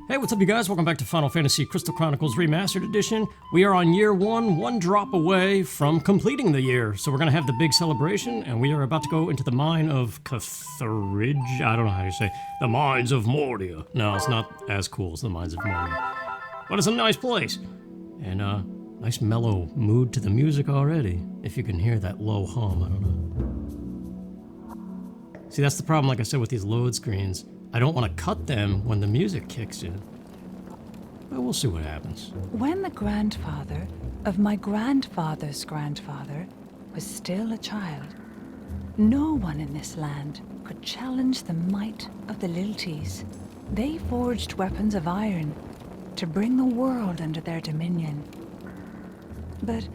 Hey, what's up you guys? Welcome back to Final Fantasy Crystal Chronicles Remastered Edition. We are on year one drop away from completing the year. So we're going to have the big celebration, and we are about to go into the mine of Cathuriges. I don't know how you say. The Mines of Moria. No, it's not as cool as the Mines of Moria. But it's a nice place. And, nice mellow mood to the music already. If you can hear that low hum, I don't know. See, that's the problem, like I said, with these load screens. I don't want to cut them when the music kicks in. But we'll see what happens. When the grandfather of my grandfather's grandfather was still a child, no one in this land could challenge the might of the Lilties. They forged weapons of iron to bring the world under their dominion. But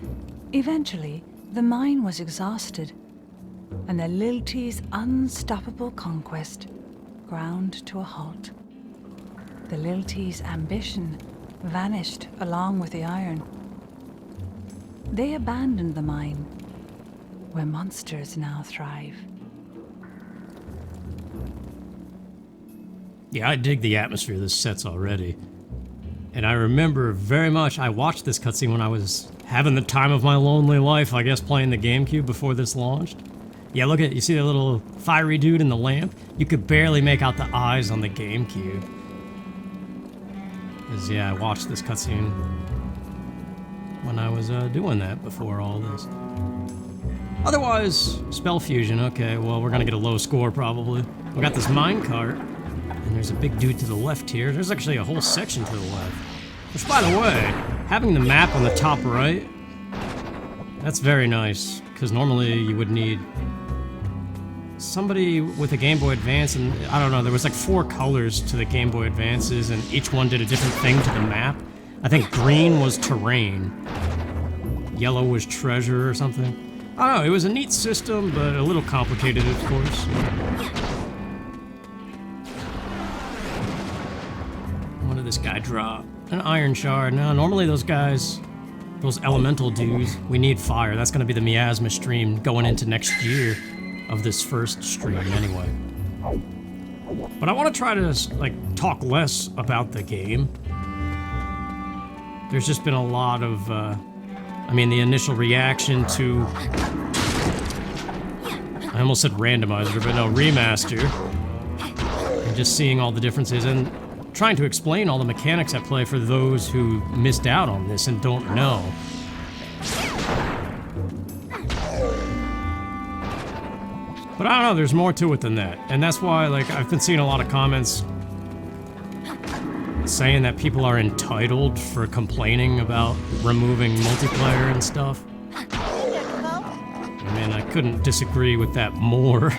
eventually, the mine was exhausted, and the Lilties' unstoppable conquest ground to a halt. The Lilties' ambition vanished along with the iron. They abandoned the mine, where monsters now thrive. Yeah, I dig the atmosphere this sets already. And I remember very much, I watched this cutscene when I was having the time of my lonely life, I guess, playing the GameCube before this launched. Yeah, look at, you see that little fiery dude in the lamp? You could barely make out the eyes on the GameCube. Because, yeah, I watched this cutscene when I was doing that before all this. Otherwise, spell fusion, okay, well, we're gonna get a low score probably. We got this minecart, and there's a big dude to the left here. There's actually a whole section to the left. Which, by the way, having the map on the top right, that's very nice, because normally you would need somebody with a Game Boy Advance, and I don't know, there was like 4 colors to the Game Boy Advances, and each one did a different thing to the map. I think green was terrain, yellow was treasure or something. I don't know, it was a neat system, but a little complicated, of course. What did this guy drop? An iron shard. Now, normally those guys, those elemental dudes, we need fire. That's gonna be the miasma stream going into next year. Of this first stream, anyway. But I want to try to, like, talk less about the game. There's just been a lot of, I mean, the initial reaction to... I almost said randomizer, but no, remaster. And just seeing all the differences and trying to explain all the mechanics at play for those who missed out on this and don't know. But I don't know, there's more to it than that. And that's why, like, I've been seeing a lot of comments saying that people are entitled for complaining about removing multiplayer and stuff. I mean, I couldn't disagree with that more.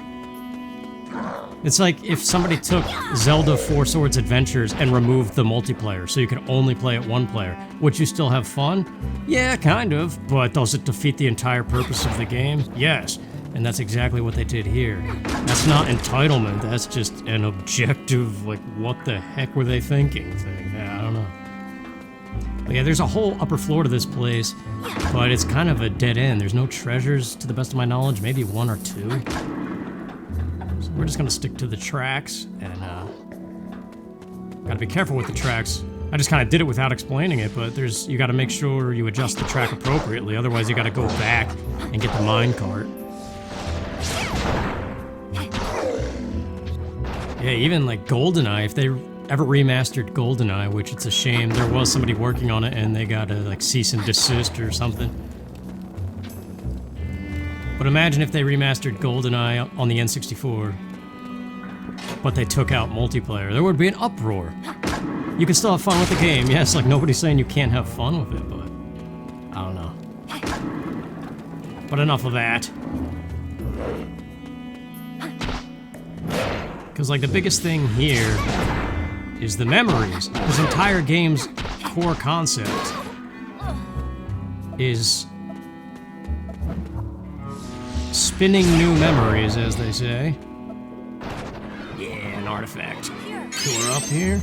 It's like if somebody took Zelda 4 Swords Adventures and removed the multiplayer so you could only play it one player. Would you still have fun? Yeah, kind of. But does it defeat the entire purpose of the game? Yes. And that's exactly what they did here. That's not entitlement, that's just an objective, like, what the heck were they thinking thing. Yeah, I don't know. But yeah, there's a whole upper floor to this place, but it's kind of a dead end. There's no treasures, to the best of my knowledge, maybe 1 or 2. So we're just gonna stick to the tracks, and, gotta be careful with the tracks. I just kind of did it without explaining it, but you gotta make sure you adjust the track appropriately, otherwise you gotta go back and get the minecart. Yeah, even like GoldenEye, if they ever remastered GoldenEye, which it's a shame, there was somebody working on it and they got a like cease and desist or something. But imagine if they remastered GoldenEye on the N64, but they took out multiplayer. There would be an uproar. You can still have fun with the game, yes, like nobody's saying you can't have fun with it, but I don't know. But enough of that. Because, like, the biggest thing here is the memories. This entire game's core concept is spinning new memories, as they say. Yeah, an artifact. So we're up here.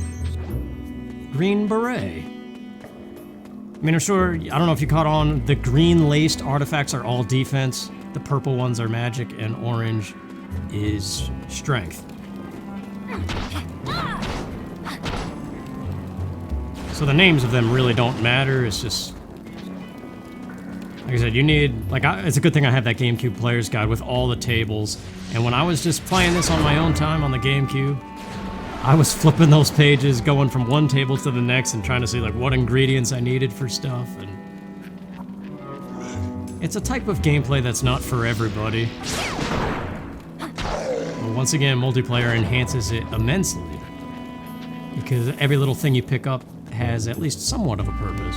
Green beret. I mean, I'm sure, I don't know if you caught on, the green-laced artifacts are all defense, the purple ones are magic, and orange is strength. So the names of them really don't matter. It's just, like I said, you need, it's a good thing I have that GameCube player's guide with all the tables. And when I was just playing this on my own time on the GameCube, I was flipping those pages, going from one table to the next and trying to see like what ingredients I needed for stuff. And it's a type of gameplay that's not for everybody. But once again, multiplayer enhances it immensely, because every little thing you pick up has at least somewhat of a purpose.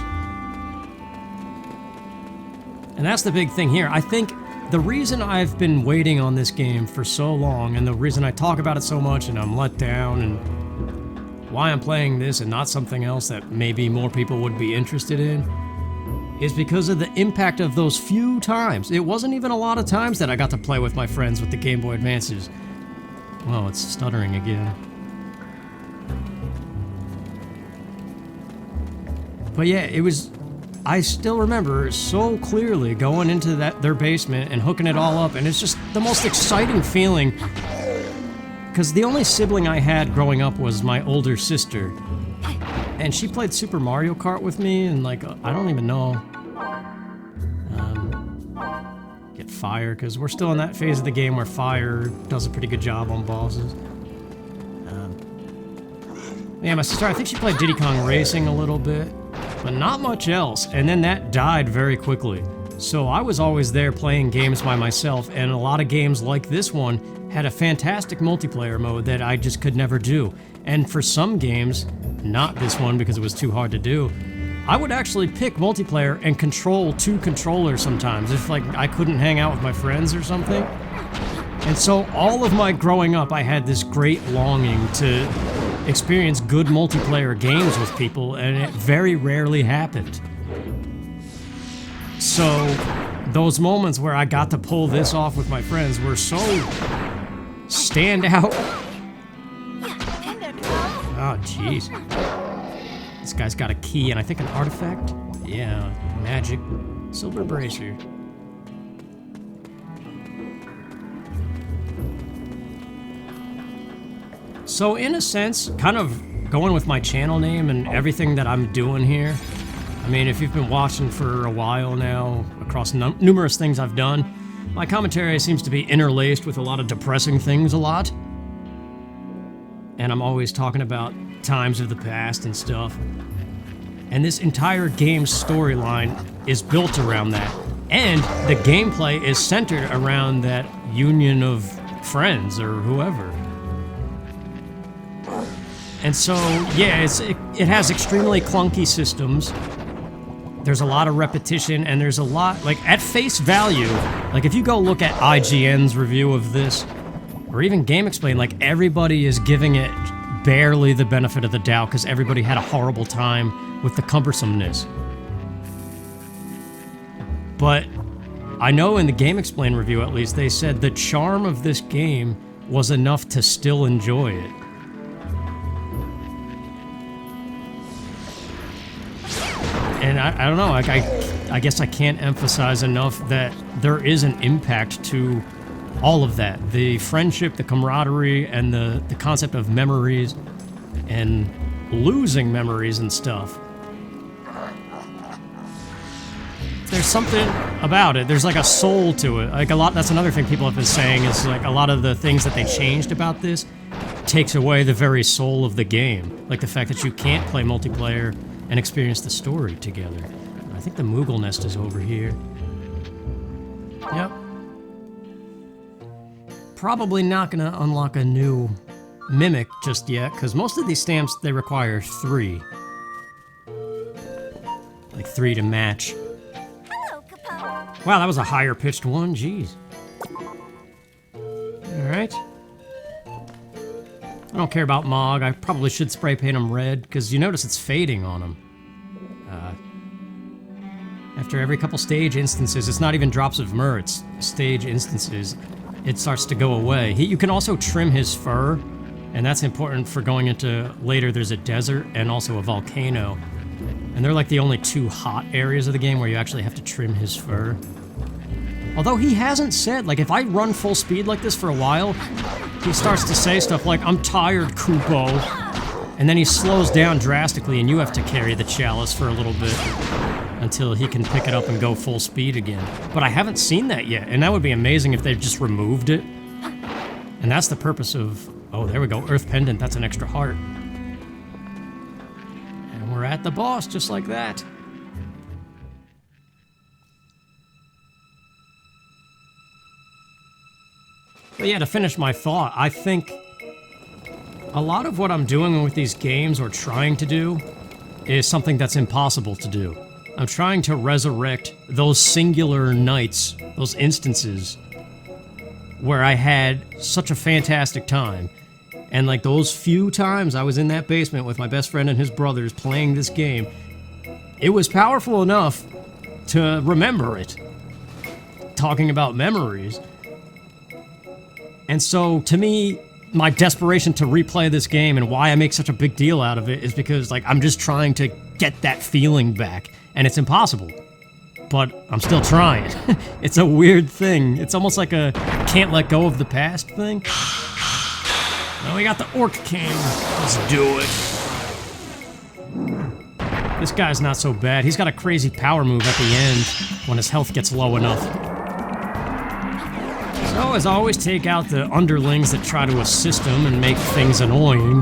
And that's the big thing here. I think the reason I've been waiting on this game for so long, and the reason I talk about it so much and I'm let down, and why I'm playing this and not something else that maybe more people would be interested in, is because of the impact of those few times. It wasn't even a lot of times that I got to play with my friends with the Game Boy Advances. Whoa, it's stuttering again. But yeah, it was... I still remember so clearly going into their basement and hooking it all up, and it's just the most exciting feeling. Because the only sibling I had growing up was my older sister. And she played Super Mario Kart with me, and like, I don't even know. Get fire, because we're still in that phase of the game where fire does a pretty good job on bosses. Yeah, my sister, I think she played Diddy Kong Racing a little bit, but not much else, and then that died very quickly. So I was always there playing games by myself, and a lot of games like this one had a fantastic multiplayer mode that I just could never do. And for some games, not this one because it was too hard to do, I would actually pick multiplayer and control 2 controllers sometimes, if like I couldn't hang out with my friends or something. And so all of my growing up, I had this great longing to experience good multiplayer games with people, and it very rarely happened. So those moments where I got to pull this off with my friends were so standout. Oh jeez. This guy's got a key and I think an artifact. Yeah, magic silver bracer. So in a sense, kind of going with my channel name and everything that I'm doing here, I mean, if you've been watching for a while now, across numerous things I've done, my commentary seems to be interlaced with a lot of depressing things a lot. And I'm always talking about times of the past and stuff. And this entire game's storyline is built around that. And the gameplay is centered around that union of friends or whoever. And so, yeah, it has extremely clunky systems. There's a lot of repetition, and there's a lot, like, at face value, like, if you go look at IGN's review of this, or even GameXplain, like, everybody is giving it barely the benefit of the doubt, because everybody had a horrible time with the cumbersomeness. But I know in the GameXplain review, at least, they said the charm of this game was enough to still enjoy it. And I don't know, like I guess I can't emphasize enough that there is an impact to all of that. The friendship, the camaraderie, and the concept of memories, and losing memories and stuff. There's something about it. There's like a soul to it. Like a lot, that's another thing people have been saying, is like a lot of the things that they changed about this takes away the very soul of the game. Like the fact that you can't play multiplayer and experience the story together. I think the Moogle nest is over here. Yep. Probably not gonna unlock a new mimic just yet, because most of these stamps, they require 3. Like 3 to match. Hello, Capone. Wow, that was a higher pitched one, jeez. Alright. I don't care about Mog. I probably should spray paint him red, because you notice it's fading on him. After every couple stage instances, it's not even drops of myyrh, it's stage instances, it starts to go away. You can also trim his fur, and that's important for going into later. There's a desert and also a volcano. And they're like the only 2 hot areas of the game where you actually have to trim his fur. Although he hasn't said, like, if I run full speed like this for a while, he starts to say stuff like, "I'm tired, Kupo." And then he slows down drastically, and you have to carry the chalice for a little bit until he can pick it up and go full speed again. But I haven't seen that yet, and that would be amazing if they just removed it. And that's the purpose of... Oh, there we go. Earth Pendant. That's an extra heart. And we're at the boss, just like that. But yeah, to finish my thought, I think a lot of what I'm doing with these games, or trying to do, is something that's impossible to do. I'm trying to resurrect those singular nights, those instances, where I had such a fantastic time. And like those few times I was in that basement with my best friend and his brothers playing this game, it was powerful enough to remember it. Talking about memories. And so, to me, my desperation to replay this game and why I make such a big deal out of it is because, like, I'm just trying to get that feeling back. And it's impossible. But I'm still trying. It's a weird thing. It's almost like a can't let go of the past thing. Now we got the Orc King. Let's do it. This guy's not so bad. He's got a crazy power move at the end when his health gets low enough. So, as always, take out the underlings that try to assist him and make things annoying.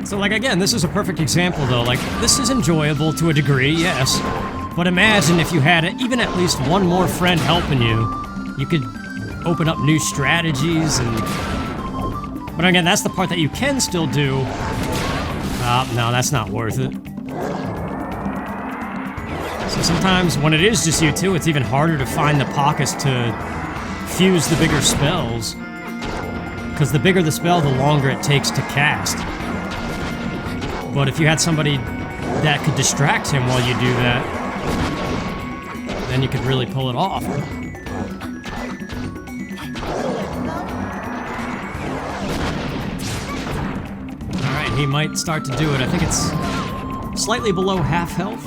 So, like, again, this is a perfect example, though. Like, this is enjoyable to a degree, yes. But imagine if you had even at least one more friend helping you. You could open up new strategies and... But again, that's the part that you can still do. No, that's not worth it. So sometimes when it is just you two, it's even harder to find the pockets to fuse the bigger spells. Because the bigger the spell, the longer it takes to cast. But if you had somebody that could distract him while you do that, then you could really pull it off. Alright, he might start to do it. I think it's slightly below half health.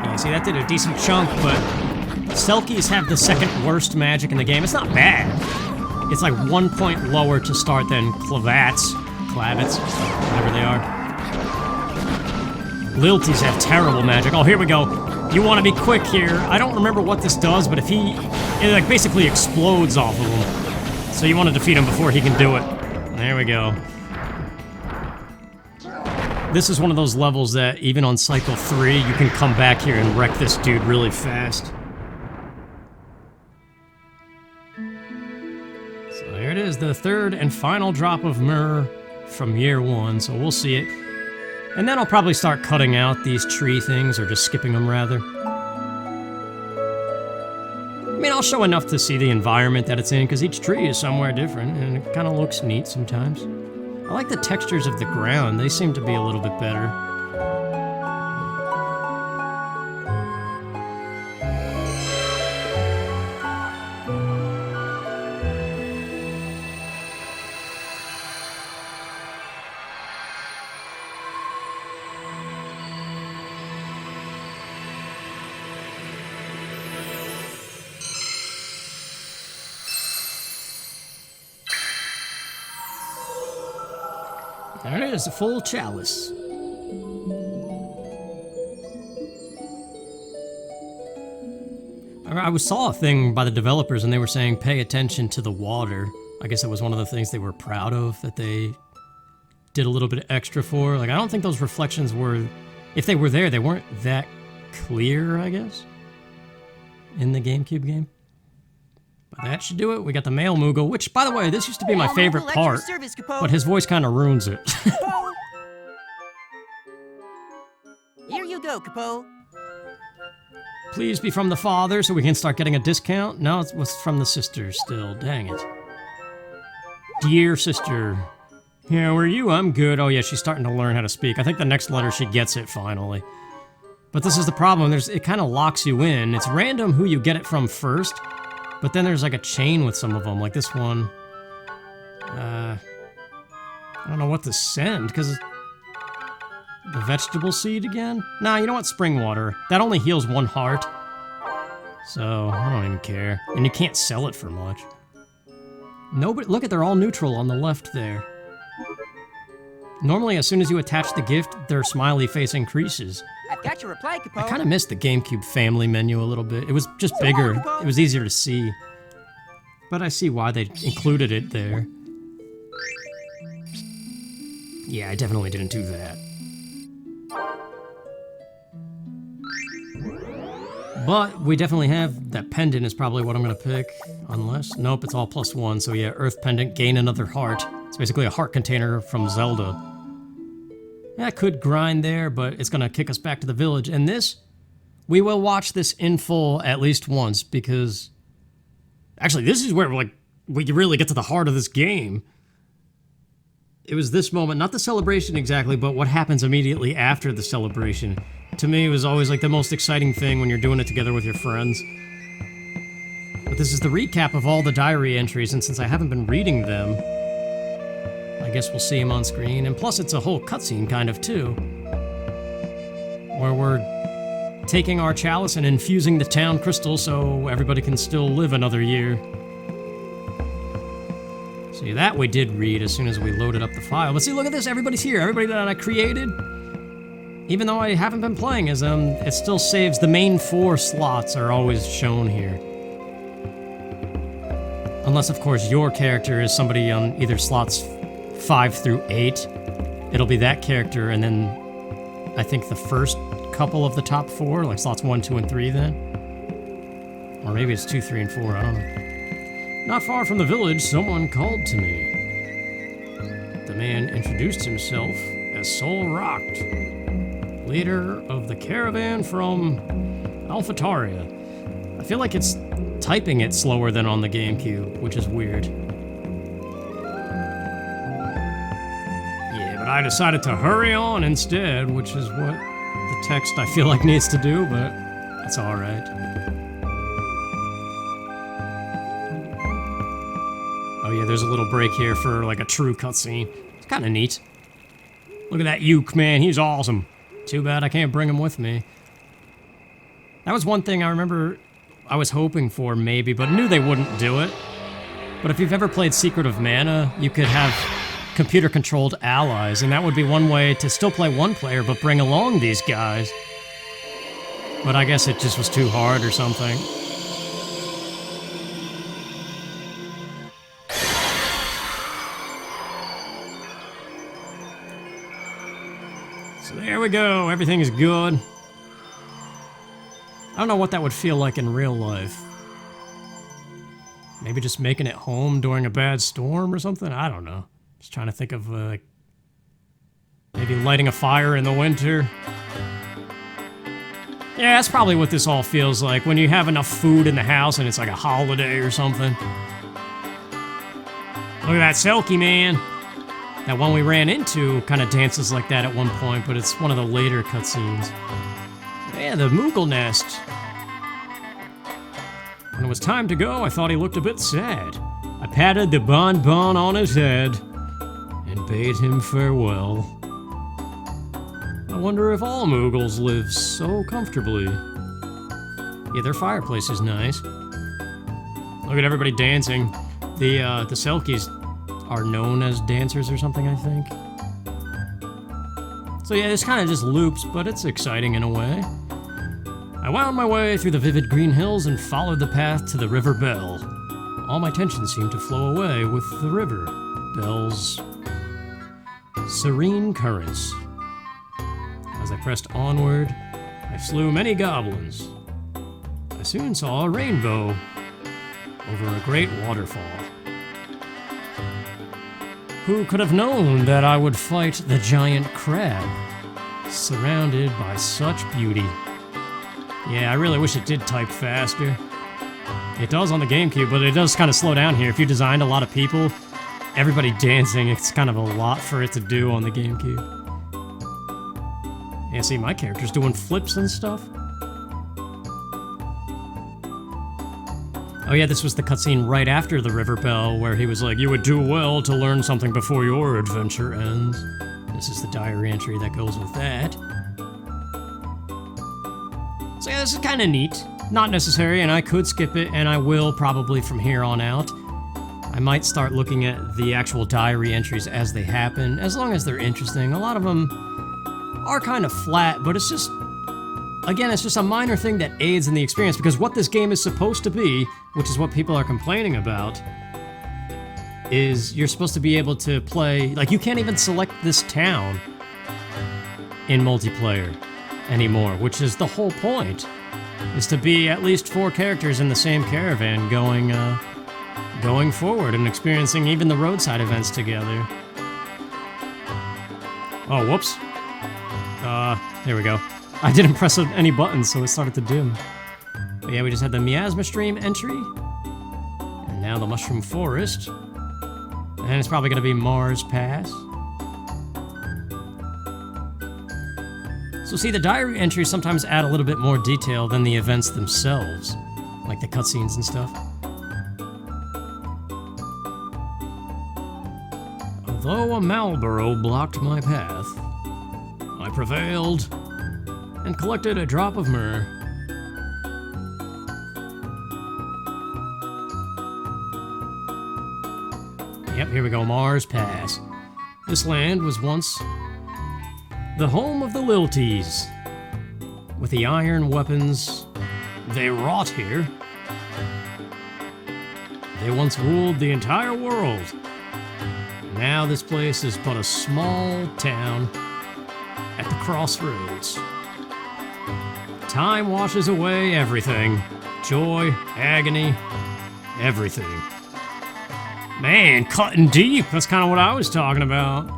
Yeah, see, that did a decent chunk, but Selkies have the second worst magic in the game. It's not bad. It's like 1 point lower to start than Clavats, whatever they are. Lilties have terrible magic. Oh, here we go. You want to be quick here. I don't remember what this does, but if it like basically explodes off of him. So you want to defeat him before he can do it. There we go. This is one of those levels that even on cycle 3, you can come back here and wreck this dude really fast. There it is, the third and final drop of myyrh from year 1, so we'll see it. And then I'll probably start cutting out these tree things, or just skipping them rather. I mean, I'll show enough to see the environment that it's in, because each tree is somewhere different, and it kind of looks neat sometimes. I like the textures of the ground, they seem to be a little bit better. There it is, a full chalice. I saw a thing by the developers and they were saying pay attention to the water. I guess it was one of the things they were proud of that they did a little bit extra for. Like, I don't think those reflections were, if they were there, they weren't that clear, I guess, in the GameCube game. But that should do it. We got the male Moogle, which, by the way, this used to be my favorite part, but his voice kind of ruins it. Here you go, Capo. Please be from the father so we can start getting a discount. No, it was from the sister still. Dang it. Dear sister. Yeah, where are you? I'm good. Oh yeah, she's starting to learn how to speak. I think the next letter she gets it finally. But this is the problem. It kind of locks you in. It's random who you get it from first. But then there's like a chain with some of them, like this one. I don't know what to send, because the vegetable seed again? Nah, you know what? Spring water. That only heals 1 heart. So, I don't even care. And you can't sell it for much. Nobody, look at, they're all neutral on the left there. Normally, as soon as you attach the gift, their smiley face increases. I've got your reply, Capo. I kind of missed the GameCube family menu a little bit. It was just bigger. It was easier to see. But I see why they included it there. Yeah, I definitely didn't do that. But we definitely have that pendant is probably what I'm gonna pick. Unless, nope, it's all +1. So yeah, Earth Pendant, gain another heart. It's basically a heart container from Zelda. Yeah, I could grind there, but it's gonna kick us back to the village. And this, we will watch this in full at least once, because actually this is where like we really get to the heart of this game. It was this moment, not the celebration exactly, but what happens immediately after the celebration. To me, it was always like the most exciting thing when you're doing it together with your friends. But this is the recap of all the diary entries, and since I haven't been reading them, I guess we'll see them on screen. And plus, it's a whole cutscene kind of too, where we're taking our chalice and infusing the town crystal so everybody can still live another year. See, that we did read as soon as we loaded up the file. But see, look at this, everybody's here. Everybody that I created. Even though I haven't been playing as them, it still saves. The main 4 slots are always shown here. Unless, of course, your character is somebody on either slots 5 through 8. It'll be that character, and then I think the first couple of the top 4, like slots 1, 2, and 3 then. Or maybe it's 2, 3, and 4, I don't know. Not far from the village, someone called to me. The man introduced himself as Soul Rocked, leader of the caravan from Alphataria. I feel like it's typing it slower than on the GameCube, which is weird. Yeah, but I decided to hurry on instead, which is what the text I feel like needs to do, but that's alright. Oh yeah, there's a little break here for like a true cutscene. It's kind of neat. Look at that Uke, man, he's awesome. Too bad I can't bring him with me. That was one thing I remember I was hoping for, maybe, but knew they wouldn't do it. But if you've ever played Secret of Mana, you could have computer-controlled allies, and that would be one way to still play one player, but bring along these guys. But I guess it just was too hard or something. So there we go, everything is good. I don't know what that would feel like in real life. Maybe just making it home during a bad storm or something? I don't know. Just trying to think of, like, maybe lighting a fire in the winter. Yeah, that's probably what this all feels like, when you have enough food in the house and it's like a holiday or something. Look at that Selkie, man. That one we ran into kind of dances like that at one point, but it's one of the later cutscenes. Yeah, the Moogle nest. When it was time to go, I thought he looked a bit sad. I patted the bonbon on his head and bade him farewell. I wonder if all Moogles live so comfortably. Yeah, their fireplace is nice. Look at everybody dancing. The Selkies are known as dancers or something, I think. So yeah, this kind of just loops, but it's exciting in a way. I wound my way through the vivid green hills and followed the path to the River Bell. All my tension seemed to flow away with the river. Bell's serene currents. As I pressed onward, I slew many goblins. I soon saw a rainbow over a great waterfall. Who could have known that I would fight the giant crab, surrounded by such beauty? Yeah, I really wish it did type faster. It does on the GameCube, but it does kind of slow down here. If you designed a lot of people, everybody dancing, it's kind of a lot for it to do on the GameCube. Yeah, see, my character's doing flips and stuff. Oh yeah, this was the cutscene right after the River Bell, where he was like, you would do well to learn something before your adventure ends. This is the diary entry that goes with that. So yeah, this is kind of neat. Not necessary, and I could skip it, and I will probably from here on out. I might start looking at the actual diary entries as they happen, as long as they're interesting. A lot of them are kind of flat, but it's just, again, it's just a minor thing that aids in the experience, because what this game is supposed to be, which is what people are complaining about, is you're supposed to be able to play, like, you can't even select this town in multiplayer anymore, which is the whole point, is to be at least 4 characters in the same caravan going forward and experiencing even the roadside events together. Oh, whoops. There we go. I didn't press any buttons, so it started to dim. But yeah, we just had the Miasma Stream entry, and now the Mushroom Forest, and it's probably going to be Mars Pass. So see, the diary entries sometimes add a little bit more detail than the events themselves, like the cutscenes and stuff. Although a Marlboro blocked my path, I prevailed and collected a drop of myrrh. Yep, here we go, Mars Pass. This land was once the home of the Lilties. With the iron weapons they wrought here, they once ruled the entire world. Now this place is but a small town at the crossroads. Time washes away everything. Joy, agony, everything. Man, cutting deep. That's kind of what I was talking about.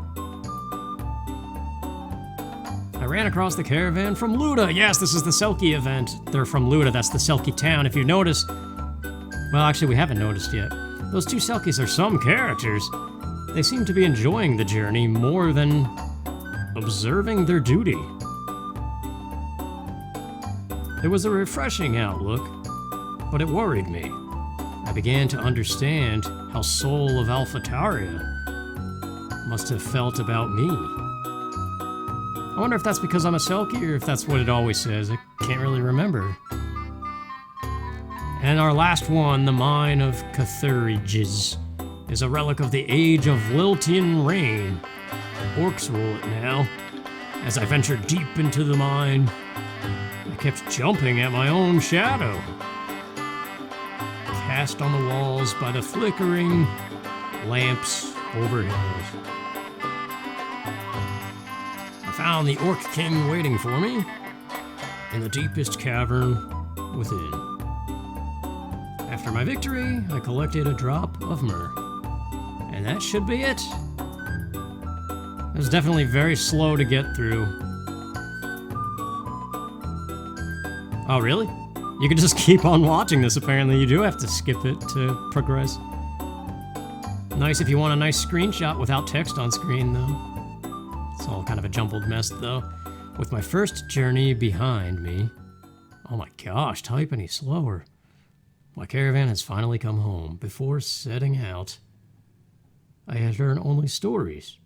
I ran across the caravan from Luda. Yes, this is the Selkie event. They're from Luda. That's the Selkie town. If you notice, well, actually, we haven't noticed yet. Those 2 Selkies are some characters. They seem to be enjoying the journey more than observing their duty. It was a refreshing outlook, but it worried me. I began to understand how Soul of Alphataria must have felt about me. I wonder if that's because I'm a Selkie or if that's what it always says. I can't really remember. And our last one, the Mine of Cathuriges, is a relic of the age of Liltian reign. Orcs rule it now. As I ventured deep into the mine, I kept jumping at my own shadow, cast on the walls by the flickering lamps overhead. I found the Orc King waiting for me in the deepest cavern within. After my victory, I collected a drop of myrrh. And that should be it. It was definitely very slow to get through. Oh, really? You can just keep on watching this, apparently. You do have to skip it to progress. Nice if you want a nice screenshot without text on screen, though. It's all kind of a jumbled mess, though. With my first journey behind me... Oh my gosh, type any slower. My caravan has finally come home. Before setting out, I had heard only stories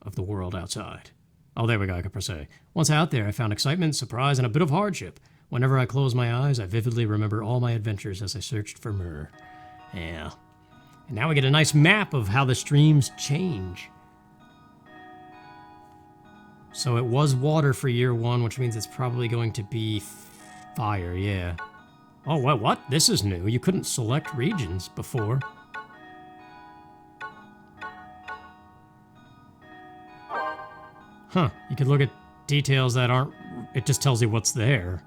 of the world outside. Oh, there we go, I can press A. Once out there, I found excitement, surprise, and a bit of hardship. Whenever I close my eyes, I vividly remember all my adventures as I searched for myrrh. Yeah. And now we get a nice map of how the streams change. So it was water for year 1, which means it's probably going to be fire, yeah. Oh, what? This is new. You couldn't select regions before. Huh, you could look at details that aren't... It just tells you what's there.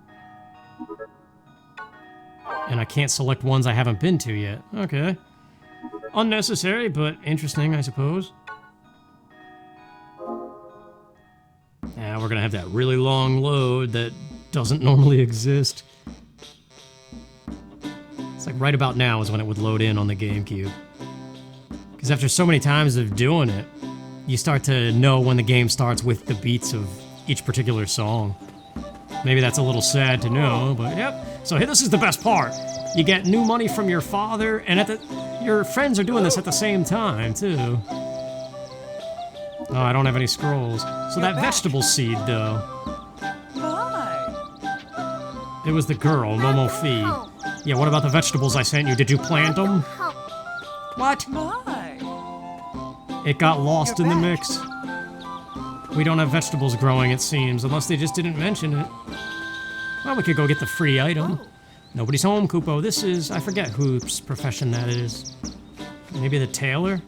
And I can't select ones I haven't been to yet. Okay. Unnecessary, but interesting, I suppose. Now we're gonna have that really long load that doesn't normally exist. It's like right about now is when it would load in on the GameCube. Because after so many times of doing it, you start to know when the game starts with the beats of each particular song. Maybe that's a little sad to know, but yep. So hey, this is the best part. You get new money from your father, and your friends are doing this at the same time, too. Oh, I don't have any scrolls. So that vegetable seed, though. Hi. It was the girl, Momo Fee. Yeah, what about the vegetables I sent you? Did you plant them? What? Hi. It got lost in the mix. We don't have vegetables growing, it seems, unless they just didn't mention it. Well, we could go get the free item. Nobody's home, Kupo. This is... I forget whose profession that is. Maybe the tailor?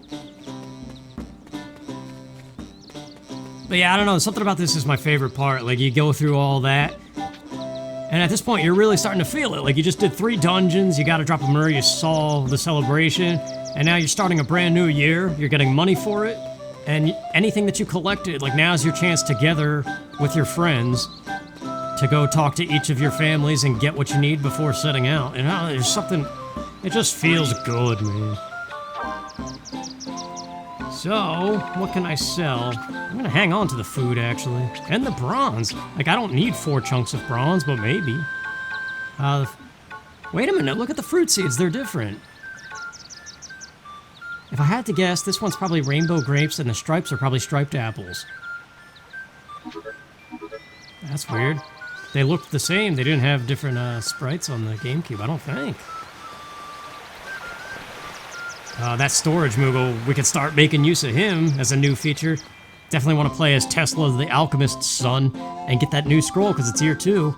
But yeah, I don't know. Something about this is my favorite part. Like, you go through all that, and at this point, you're really starting to feel it. Like, you just did 3 dungeons, you gotta drop a myyrh, you solve the celebration, and now you're starting a brand new year, you're getting money for it, and anything that you collected, like, now's your chance together with your friends to go talk to each of your families and get what you need before setting out. And there's something, it just feels good, man. So, what can I sell? I'm gonna hang on to the food, actually. And the bronze. Like, I don't need 4 chunks of bronze, but maybe. Wait a minute, look at the fruit seeds, they're different. If I had to guess, this one's probably rainbow grapes and the stripes are probably striped apples. That's weird. They looked the same, they didn't have different sprites on the GameCube, I don't think. That storage Moogle, we could start making use of him as a new feature. Definitely want to play as Tesla, the alchemist's son, and get that new scroll, because it's here too.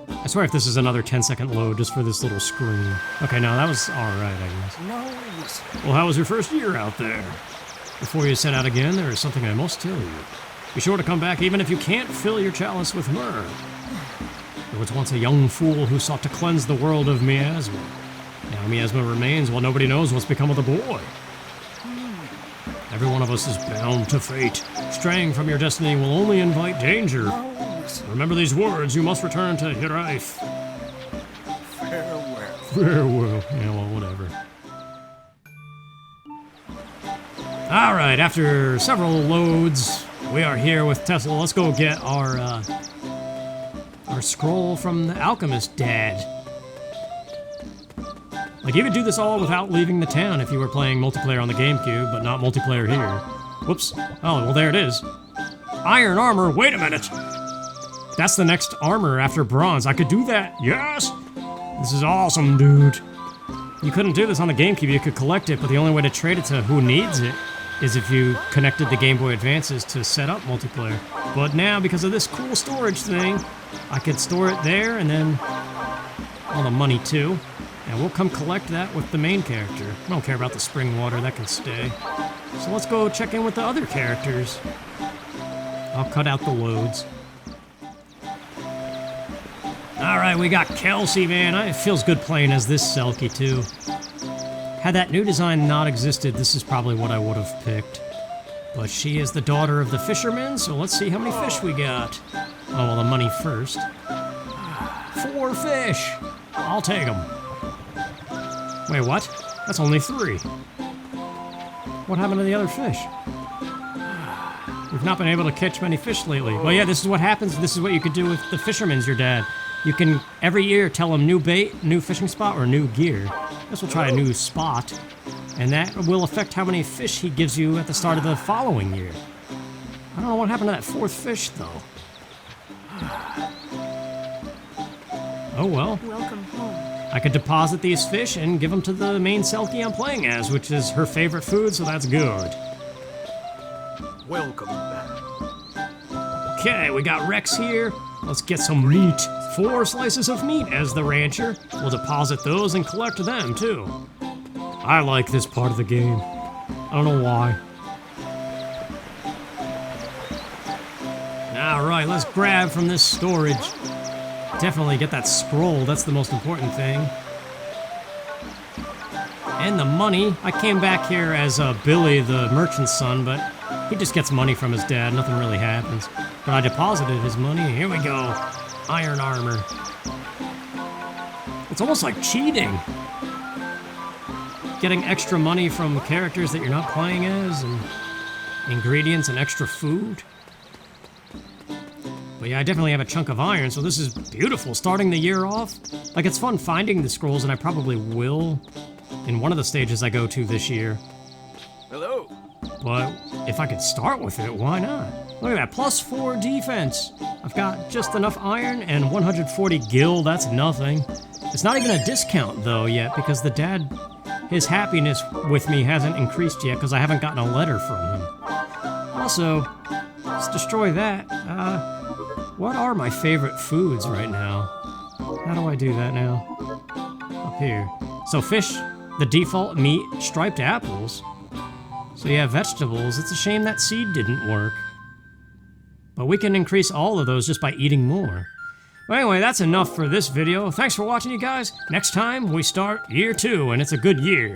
I swear if this is another 10-second load just for this little screen. Okay, no, that was alright, I guess. No. Well, how was your first year out there? Before you set out again, there is something I must tell you. Be sure to come back even if you can't fill your chalice with myyrh. There was once a young fool who sought to cleanse the world of miasma. Now miasma remains while nobody knows what's become of the boy. Every one of us is bound to fate. Straying from your destiny will only invite danger. Remember these words, you must return to myyrh. Farewell. Farewell. Yeah, well, whatever. Alright, after several loads, we are here with Tesla. Let's go get our scroll from the alchemist dad. Like, you could do this all without leaving the town if you were playing multiplayer on the GameCube, but not multiplayer here. Whoops. Oh, well, there it is. Iron armor, wait a minute! That's the next armor after bronze. I could do that, yes! This is awesome, dude. You couldn't do this on the GameCube, you could collect it, but the only way to trade it to who needs it is if you connected the Game Boy Advances to set up multiplayer. But now, because of this cool storage thing, I could store it there, and then all the money too. And we'll come collect that with the main character. I don't care about the spring water, that can stay. So let's go check in with the other characters. I'll cut out the loads. Alright, we got Kelsey, man. It feels good playing as this Selkie, too. Had that new design not existed, this is probably what I would have picked. But she is the daughter of the fisherman, so let's see how many fish we got. Oh, well, the money first. 4 fish! I'll take them. Wait, what? That's only 3. What happened to the other fish? We've not been able to catch many fish lately. Well, yeah, this is what happens. This is what you could do with the fisherman's your dad. You can, every year, tell him new bait, new fishing spot, or new gear. Guess we'll try a new spot. And that will affect how many fish he gives you at the start of the following year. I don't know what happened to that 4th fish, though. Oh, well. Welcome home. I could deposit these fish and give them to the main Selkie I'm playing as, which is her favorite food, so that's good. Welcome back. Okay, we got Rex here. Let's get some meat. 4 slices of meat as the rancher. We'll deposit those and collect them, too. I like this part of the game. I don't know why. Alright, let's grab from this storage. Definitely get that scroll, that's the most important thing. And the money. I came back here as Billy, the merchant's son, but he just gets money from his dad, nothing really happens. But I deposited his money, here we go. Iron armor. It's almost like cheating. Getting extra money from characters that you're not playing as, and ingredients and extra food. But But yeah, I definitely have a chunk of iron, so this is beautiful. Starting the year off. Like, it's fun finding the scrolls, and I probably will in one of the stages I go to this year. Hello. But if I could start with it, why not? Look at that, +4 defense. I've got just enough iron and 140 gil, that's nothing. It's not even a discount, though, yet, because the dad, his happiness with me hasn't increased yet, because I haven't gotten a letter from him. Also, let's destroy that. What are my favorite foods right now? How do I do that now? Up here. So fish, the default meat, striped apples. So yeah, vegetables. It's a shame that seed didn't work. But we can increase all of those just by eating more. Well, anyway, that's enough for this video. Thanks for watching, you guys. Next time, we start year 2, and it's a good year.